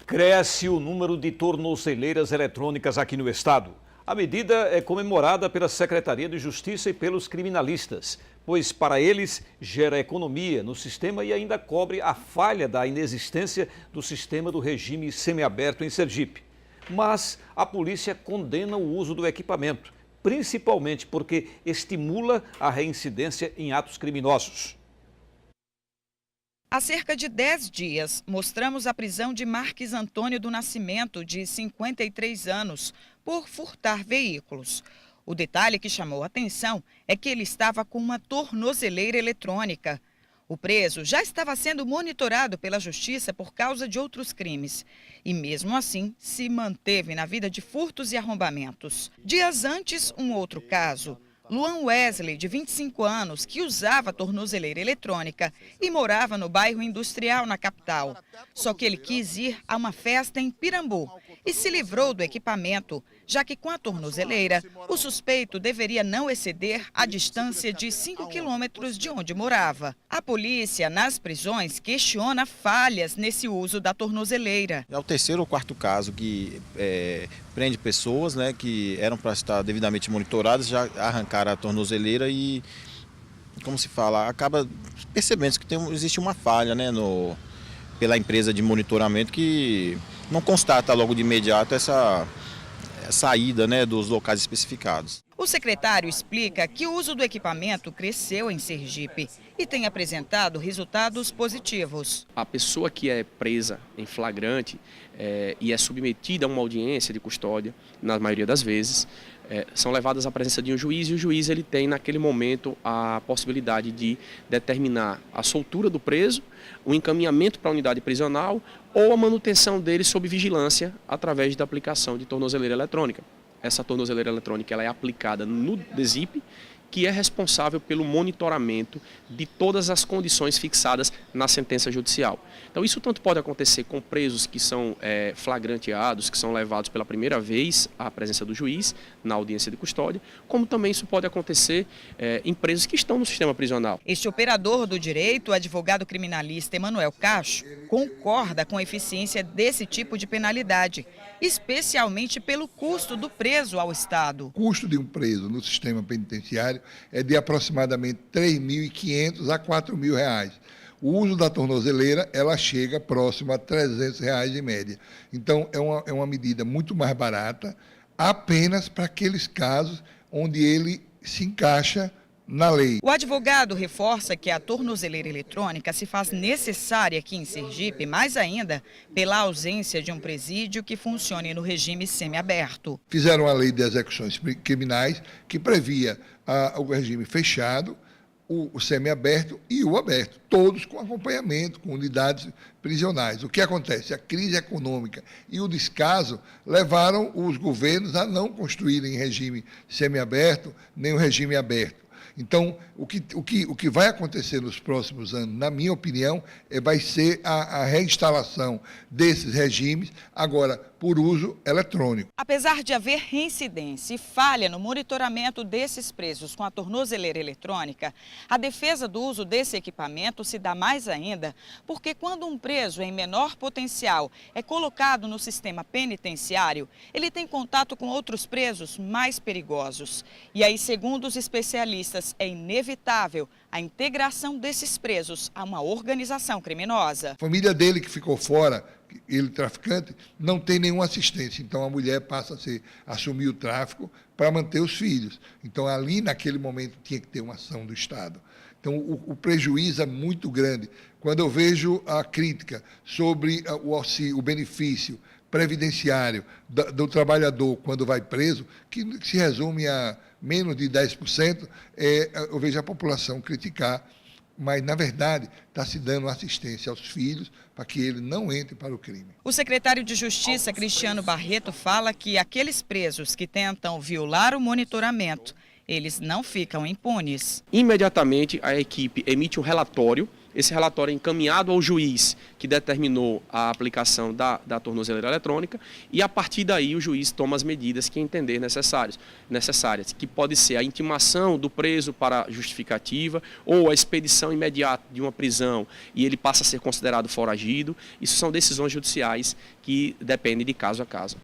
Cresce o número de tornozeleiras eletrônicas aqui no estado. A medida é comemorada pela Secretaria de Justiça e pelos criminalistas, pois para eles gera economia no sistema e ainda cobre a falha da inexistência do sistema do regime semiaberto em Sergipe. Mas a polícia condena o uso do equipamento, principalmente porque estimula a reincidência em atos criminosos. Há cerca de 10 dias, mostramos a prisão de Marques Antônio do Nascimento, de 53 anos, por furtar veículos. O detalhe que chamou a atenção é que ele estava com uma tornozeleira eletrônica. O preso já estava sendo monitorado pela Justiça por causa de outros crimes. E mesmo assim, se manteve na vida de furtos e arrombamentos. Dias antes, um outro caso. Luan Wesley, de 25 anos, que usava tornozeleira eletrônica e morava no bairro Industrial, na capital. Só que ele quis ir a uma festa em Pirambu e se livrou do equipamento, já que com a tornozeleira, o suspeito deveria não exceder a distância de 5 quilômetros de onde morava. A polícia, nas prisões, questiona falhas nesse uso da tornozeleira. É o terceiro ou quarto caso que prende pessoas, né, que eram para estar devidamente monitoradas, já arrancaram a tornozeleira e, como se fala, acaba percebendo que existe uma falha, né, pela empresa de monitoramento que não constata logo de imediato essa saída, né, dos locais especificados. O secretário explica que o uso do equipamento cresceu em Sergipe e tem apresentado resultados positivos. A pessoa que é presa em flagrante e é submetida a uma audiência de custódia, na maioria das vezes, são levadas à presença de um juiz e o juiz ele tem naquele momento a possibilidade de determinar a soltura do preso, o encaminhamento para a unidade prisional ou a manutenção dele sob vigilância através da aplicação de tornozeleira eletrônica. Essa tornozeleira eletrônica ela é aplicada no DESIP, que é responsável pelo monitoramento de todas as condições fixadas na sentença judicial. Então isso tanto pode acontecer com presos que são flagranteados, que são levados pela primeira vez à presença do juiz, na audiência de custódia, como também isso pode acontecer em presos que estão no sistema prisional. Este operador do direito, o advogado criminalista Emanuel Cacho, concorda com a eficiência desse tipo de penalidade, especialmente pelo custo do preso ao Estado. O custo de um preso no sistema penitenciário é de aproximadamente R$ 3.500 a R$ 4.000. O uso da tornozeleira, ela chega próximo a R$ 300 em média. Então, é uma medida muito mais barata, apenas para aqueles casos onde ele se encaixa na lei. O advogado reforça que a tornozeleira eletrônica se faz necessária aqui em Sergipe, mais ainda pela ausência de um presídio que funcione no regime semiaberto. Fizeram a lei de execuções criminais que previa o regime fechado, o semiaberto e o aberto, todos com acompanhamento, com unidades prisionais. O que acontece? A crise econômica e o descaso levaram os governos a não construírem regime semiaberto nem o regime aberto. Então, o que vai acontecer nos próximos anos, na minha opinião, vai ser a reinstalação desses regimes, agora por uso eletrônico. Apesar de haver reincidência e falha no monitoramento desses presos com a tornozeleira eletrônica, a defesa do uso desse equipamento se dá mais ainda porque quando um preso em menor potencial é colocado no sistema penitenciário, ele tem contato com outros presos mais perigosos. E aí, segundo os especialistas, é inevitável a integração desses presos a uma organização criminosa. A família dele que ficou fora, ele traficante, não tem nenhuma assistência. Então a mulher passa a assumir o tráfico para manter os filhos. Então ali naquele momento tinha que ter uma ação do Estado. Então o prejuízo é muito grande. Quando eu vejo a crítica sobre o benefício previdenciário do trabalhador quando vai preso, que se resume a menos de 10%, eu vejo a população criticar, mas, na verdade, está se dando assistência aos filhos para que ele não entre para o crime. O secretário de Justiça, Cristiano Barreto, fala que aqueles presos que tentam violar o monitoramento, eles não ficam impunes. Imediatamente, a equipe emite um relatório esse relatório é encaminhado ao juiz que determinou a aplicação da tornozeleira eletrônica e a partir daí o juiz toma as medidas que entender necessárias, que pode ser a intimação do preso para justificativa ou a expedição imediata de uma prisão e ele passa a ser considerado foragido. Isso são decisões judiciais que dependem de caso a caso.